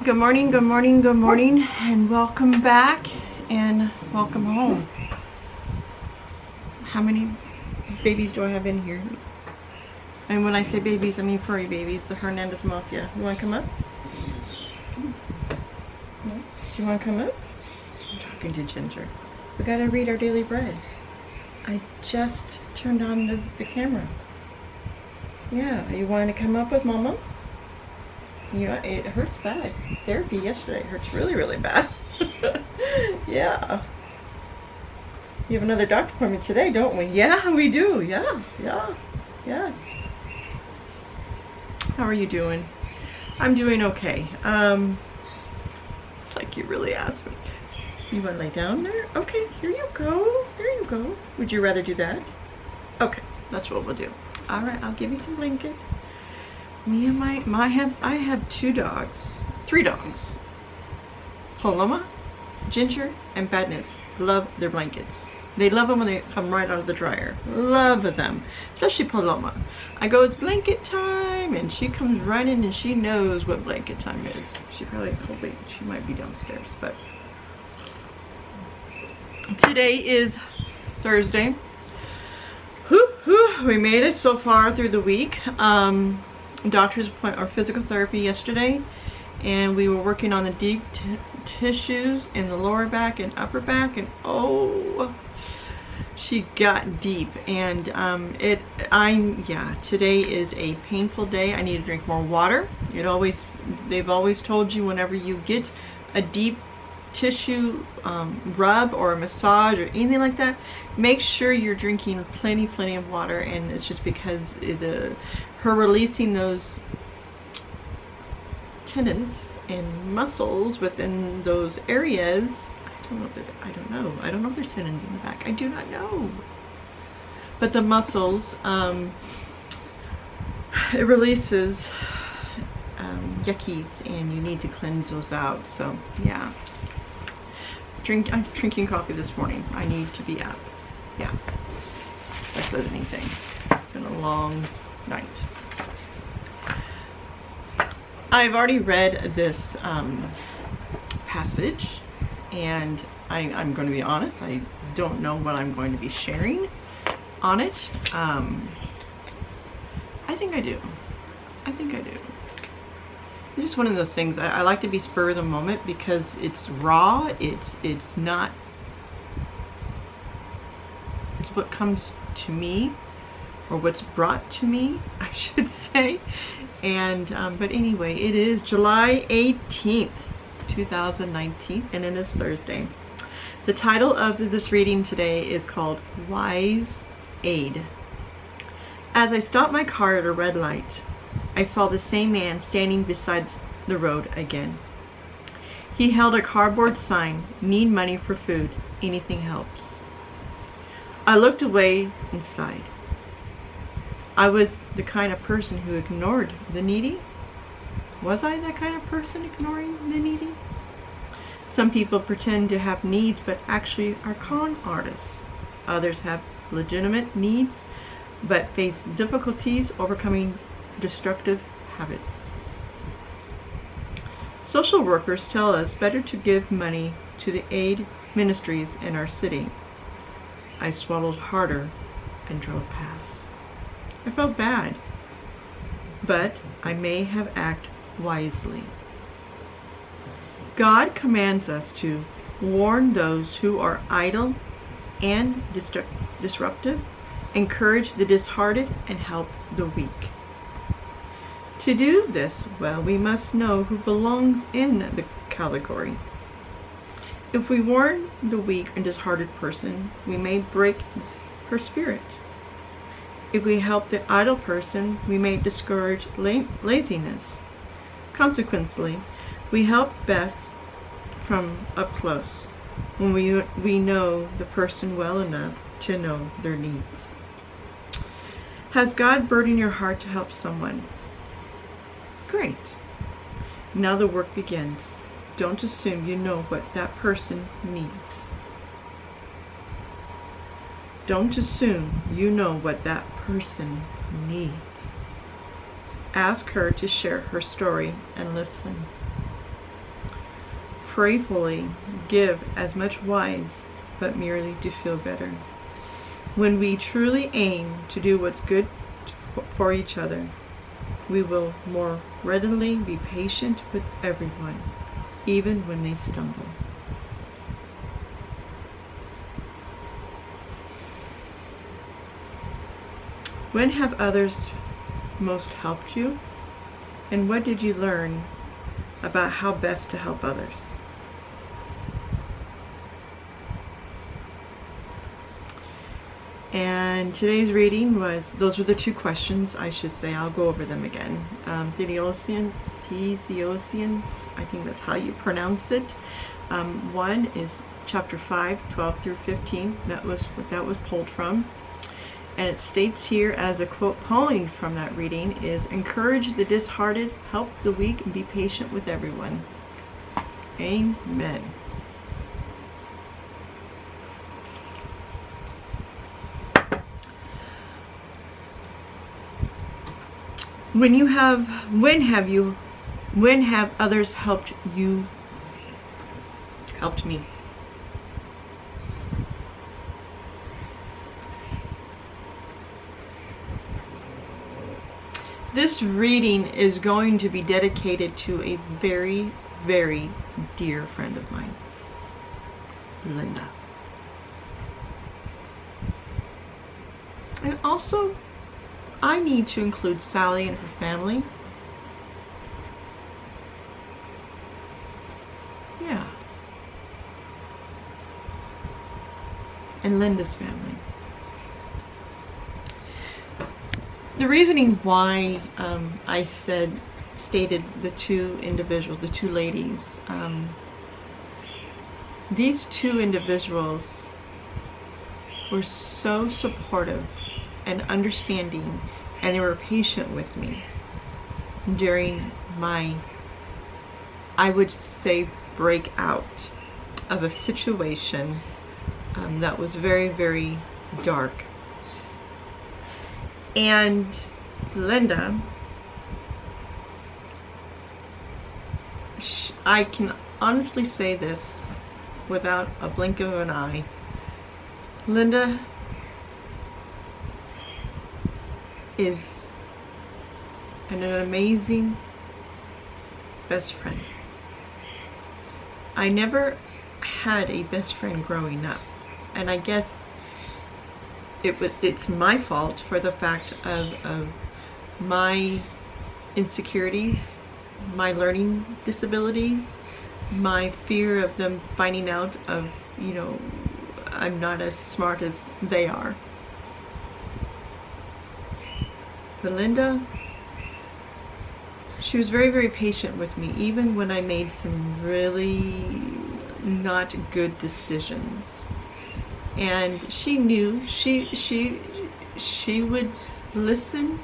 Good morning, good morning, good morning, and welcome back and welcome home. How many babies do I have in here? And when I say babies, I mean furry babies, the Hernandez Mafia. You want to come up? No? Do you want to come up? I'm talking to Ginger. We gotta read our daily bread. I just turned on the camera. Yeah, you want to come up with Mama? Yeah, it hurts bad. Therapy yesterday hurts really, really bad. Yeah. You have another doctor appointment today, don't we? Yeah, we do. Yeah. Yes. How are you doing? I'm doing okay. It's like you really asked me. You want to lay down there? Okay, here you go. There you go. Would you rather do that? Okay, that's what we'll do. All right, I'll give you some blanket. Me and I have three dogs. Paloma, Ginger, and Badness love their blankets. They love them when they come right out of the dryer. Love them, especially Paloma. I go, it's blanket time, and she comes running, and she knows what blanket time is. She might be downstairs, but today is Thursday. We made it so far through the week. Doctor's appointment or physical therapy yesterday, and we were working on the deep tissues in the lower back and upper back, and oh, she got deep. And today is a painful day. I need to drink more water. They've always told you whenever you get a deep tissue rub or a massage or anything like that, make sure you're drinking plenty of water. And it's just because her releasing those tendons and muscles within those areas. I don't know if there's tendons in the back. I do not know. But the muscles, it releases yuckies, and you need to cleanse those out. So yeah. I'm drinking coffee this morning. I need to be up. Yeah. That says anything. It's been a long night. I've already read this passage, and I'm going to be honest, I don't know what I'm going to be sharing on it. I think I do. It's just one of those things. I like to be spur of the moment because it's raw. It's not. It's what comes to me, or what's brought to me, I should say. And but anyway, it is July 18th, 2019, and it is Thursday. The title of this reading today is called Wise Aid. As I stopped my car at a red light, I saw the same man standing beside the road again. He held a cardboard sign, "Need money for food, anything helps." I looked away and sighed. I was the kind of person who ignored the needy. Was I that kind of person ignoring the needy? Some people pretend to have needs but actually are con artists. Others have legitimate needs but face difficulties overcoming destructive habits. Social workers tell us better to give money to the aid ministries in our city. I swallowed harder and drove past. I felt bad, but I may have acted wisely. God commands us to warn those who are idle and disruptive, encourage the disheartened, and help the weak. To do this well, we must know who belongs in the category. If we warn the weak and disheartened person, we may break her spirit. If we help the idle person, we may discourage laziness. Consequently, we help best from up close, when we know the person well enough to know their needs. Has God burdened your heart to help someone? Great. Now the work begins. Don't assume you know what that person needs. Don't assume you know what that person needs. Ask her to share her story and listen. prayerfully give as much wise, but merely to feel better. When we truly aim to do what's good for each other, we will more readily be patient with everyone, even when they stumble. When have others most helped you? And what did you learn about how best to help others? And today's reading was, those were the two questions, I should say. I'll go over them again. Thessalonians, I think that's how you pronounce it. One is chapter 5, 12 through 15. That was what that was pulled from. And it states here, as a quote pulling from that reading, is encourage the disheartened, help the weak, and be patient with everyone. Amen. When have others helped you, helped me? This reading is going to be dedicated to a very, very dear friend of mine, Linda. And also, I need to include Sally and her family. Yeah. And Linda's family. The reasoning why I stated the two individuals, the two ladies, these two individuals were so supportive and understanding, and they were patient with me during my, I would say, breakout of a situation that was very, very dark. And Linda, I can honestly say this without a blink of an eye, Linda is an amazing best friend. I never had a best friend growing up, and I guess it's my fault for the fact of my insecurities, my learning disabilities, my fear of them finding out of, you know, I'm not as smart as they are. But Linda, she was very, very patient with me, even when I made some really not good decisions. And she knew, she would listen,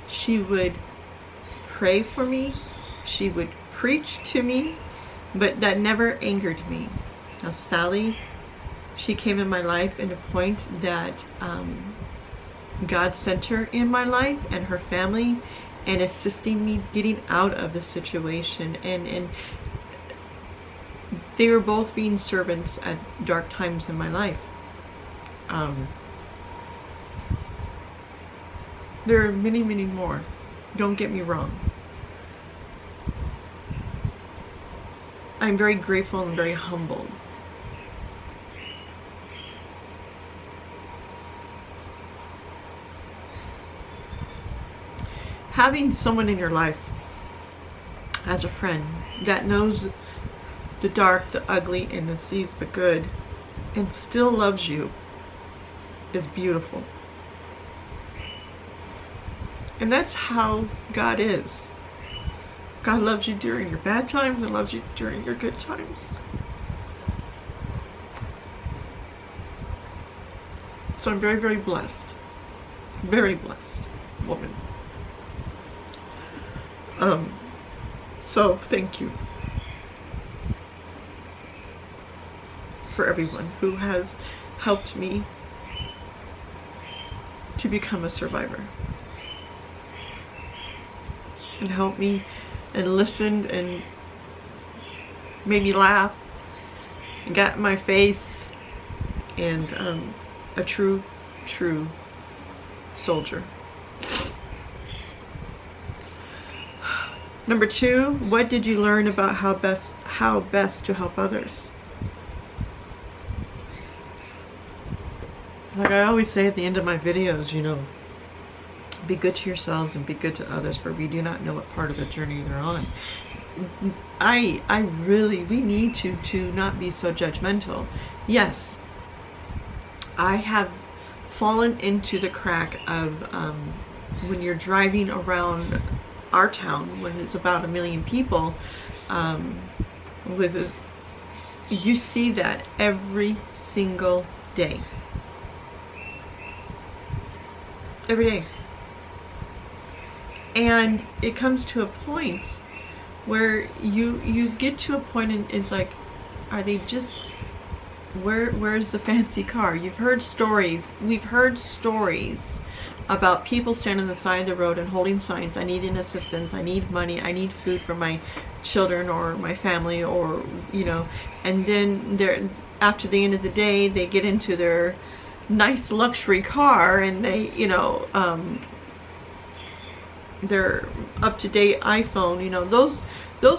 she would pray for me, she would preach to me, but that never angered me. Now Sally, she came in my life in a point that God sent her in my life and her family, and assisting me getting out of the situation, and they were both being servants at dark times in my life. There are many, many more, don't get me wrong. I'm very grateful and very humbled. Having someone in your life as a friend that knows the dark, the ugly, and that sees the good and still loves you is beautiful. And that's how God is. God loves you during your bad times and loves you during your good times. So I'm very, very blessed. Very blessed woman. So thank you for everyone who has helped me to become a survivor, and helped me and listened and made me laugh, and got in my face, and a true soldier. Number 2, what did you learn about how best to help others? Like I always say at the end of my videos, you know, be good to yourselves and be good to others, for we do not know what part of the journey they're on. We need to not be so judgmental. Yes, I have fallen into the crack of when you're driving around our town, when it's about 1 million people, you see that every single day. Every day. And it comes to a point where you get to a point and it's like, are they just, where's the fancy car? We've heard stories about people standing on the side of the road and holding signs, I need assistance, I need money, I need food for my children or my family, or, you know, and then after the end of the day, they get into their nice luxury car and they, you know, their up-to-date iPhone, you know, those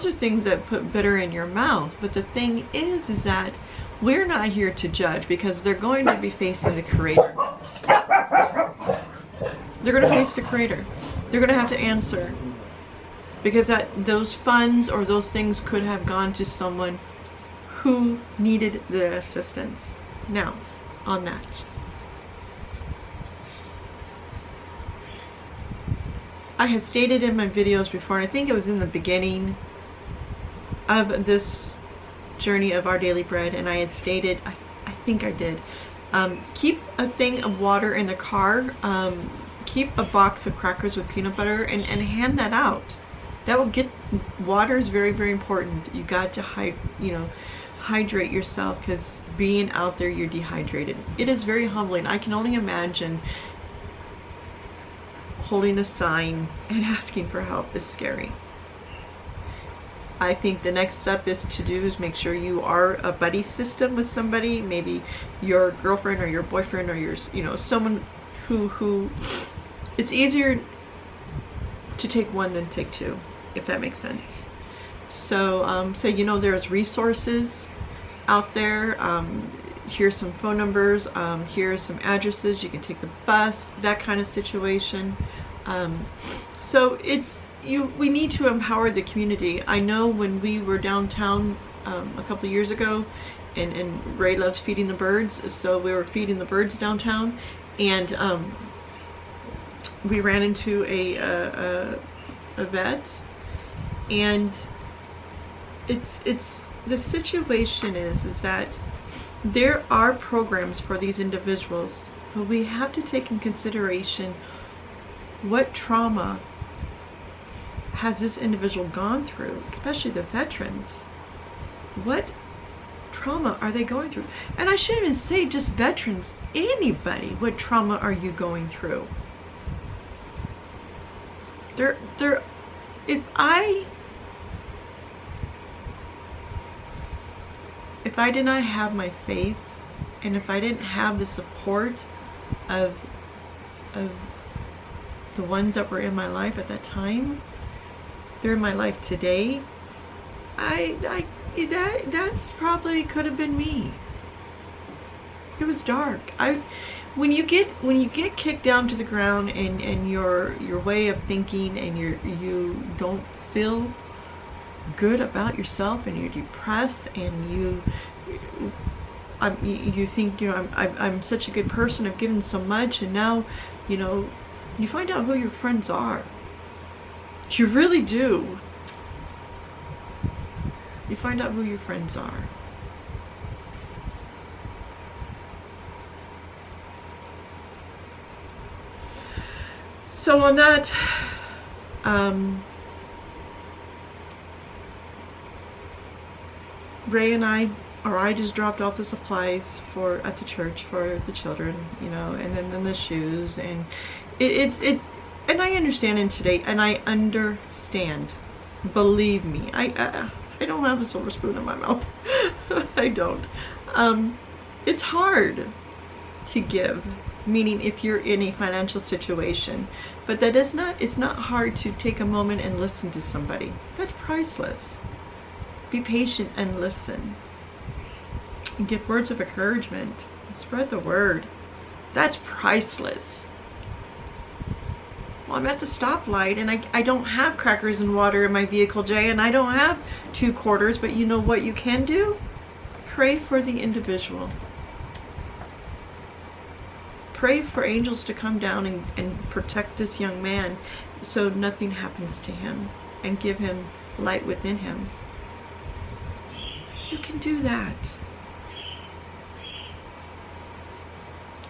are things that put bitter in your mouth. But the thing is that we're not here to judge, because they're going to be facing the Creator. They're going to face the Creator. They're going to have to answer, because those funds or those things could have gone to someone who needed the assistance. Now, on that, I have stated in my videos before, and I think it was in the beginning of this journey of Our Daily Bread, and I had stated, I think I did, keep a thing of water in the car, keep a box of crackers with peanut butter, and hand that out. That will get, water is very, very important. You got to hydrate yourself, because being out there, you're dehydrated. It is very humbling. I can only imagine holding a sign and asking for help is scary. I think the next step is make sure you are a buddy system with somebody, maybe your girlfriend or your boyfriend or your, you know, someone who it's easier to take one than take two, if that makes sense. So you know, there's resources out there. Here's some phone numbers, here's some addresses, you can take the bus, that kind of situation. So we need to empower the community. I know when we were downtown a couple years ago, and Ray loves feeding the birds, so we were feeding the birds downtown, and we ran into a vet, and it's the situation is that there are programs for these individuals, but we have to take in consideration what trauma has this individual gone through, especially the veterans. What trauma are they going through? And I shouldn't even say just veterans, anybody. What trauma are you going through? If I did not have my faith, and if I didn't have the support of the ones that were in my life at that time, they're in my life today, that's probably could have been me. It was dark. When you get kicked down to the ground, and your way of thinking, and you don't feel good about yourself, and you're depressed, and you think, you know, I'm such a good person, I've given so much, and now, you know, you find out who your friends are. You really do. You find out who your friends are. So on that, Ray and I just dropped off the supplies at the church for the children, you know, and then the shoes, and and I understand in today, and I understand, believe me, I don't have a silver spoon in my mouth. I don't. It's hard to give, meaning if you're in a financial situation, but that is not, it's not hard to take a moment and listen to somebody. That's priceless. Be patient and listen. And give words of encouragement. Spread the word. That's priceless. Well, I'm at the stoplight and I don't have crackers and water in my vehicle, Jay, and I don't have 2 quarters, but you know what you can do? Pray for the individual. Pray for angels to come down and protect this young man so nothing happens to him, and give him light within him. You can do that.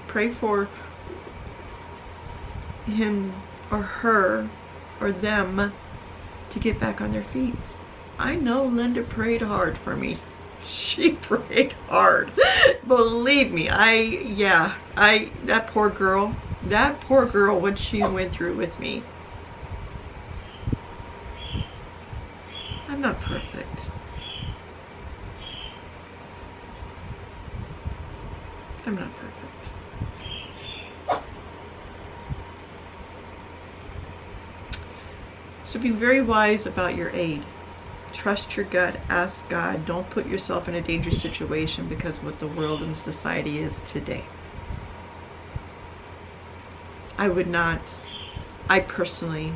Pray for him or her or them to get back on their feet. I know Linda prayed hard for me. She prayed hard. Believe me, that poor girl, what she went through with me. I'm not perfect. I'm not perfect. So be very wise about your aid. Trust your gut, ask God. Don't put yourself in a dangerous situation because of what the world and society is today. I would not, I personally,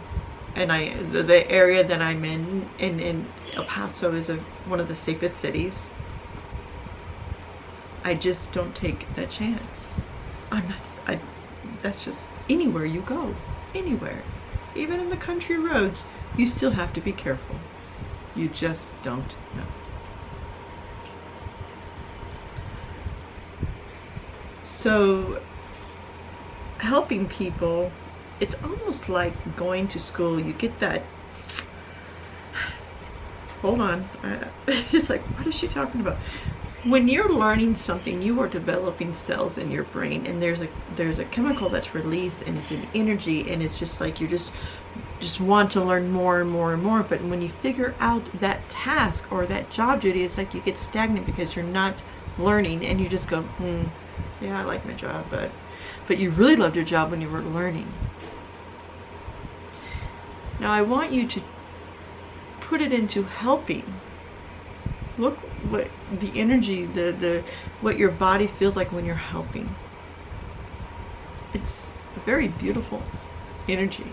and the area that I'm in El Paso is one of the safest cities. I just don't take that chance. That's just anywhere you go, anywhere. Even in the country roads, you still have to be careful. You just don't know. So, helping people, it's almost like going to school. You get that, hold on, it's like, what is she talking about? When you're learning something, you are developing cells in your brain, and there's a chemical that's released, and it's an energy, and it's just like you just want to learn more and more and more. But when you figure out that task or that job duty, it's like you get stagnant because you're not learning, and you just go, yeah, I like my job, but you really loved your job when you were learning. Now I want you to put it into helping. Look what the energy, what your body feels like when you're helping. It's a very beautiful energy.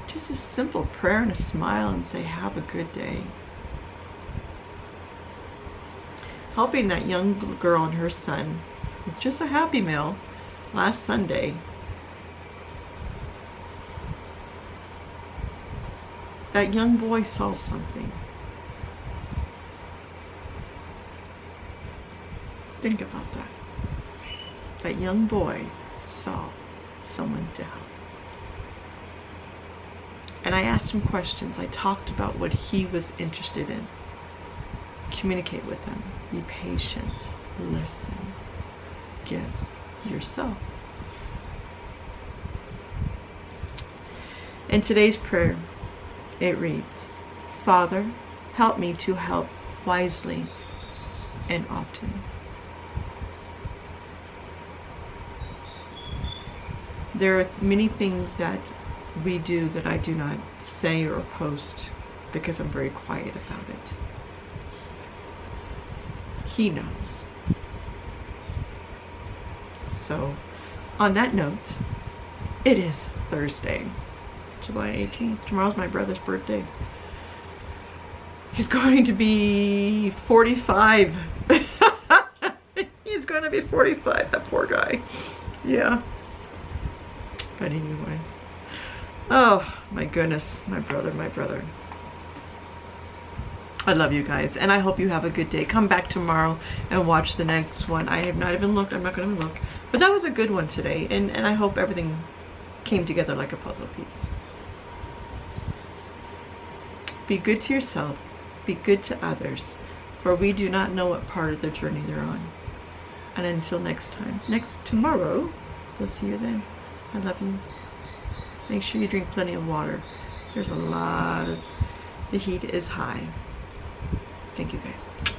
Just a simple prayer and a smile and say, have a good day. Helping that young girl and her son with just a Happy Meal last Sunday. That young boy saw something. Think about that. That young boy saw someone down. And I asked him questions. I talked about what he was interested in. Communicate with him. Be patient. Listen. Give yourself. In today's prayer, it reads, Father, help me to help wisely and often. There are many things that we do that I do not say or post because I'm very quiet about it. He knows. So, on that note, it is Thursday, July 18th. Tomorrow's my brother's birthday. He's going to be 45. He's going to be 45, that poor guy. Yeah. But anyway. Oh, my goodness. My brother. I love you guys, and I hope you have a good day. Come back tomorrow and watch the next one. I have not even looked. I'm not going to look. But that was a good one today, and I hope everything came together like a puzzle piece. Be good to yourself. Be good to others, for we do not know what part of the journey they're on. And until next time, tomorrow, we'll see you then. I love you. Make sure you drink plenty of water. There's a lot of, the heat is high. Thank you guys.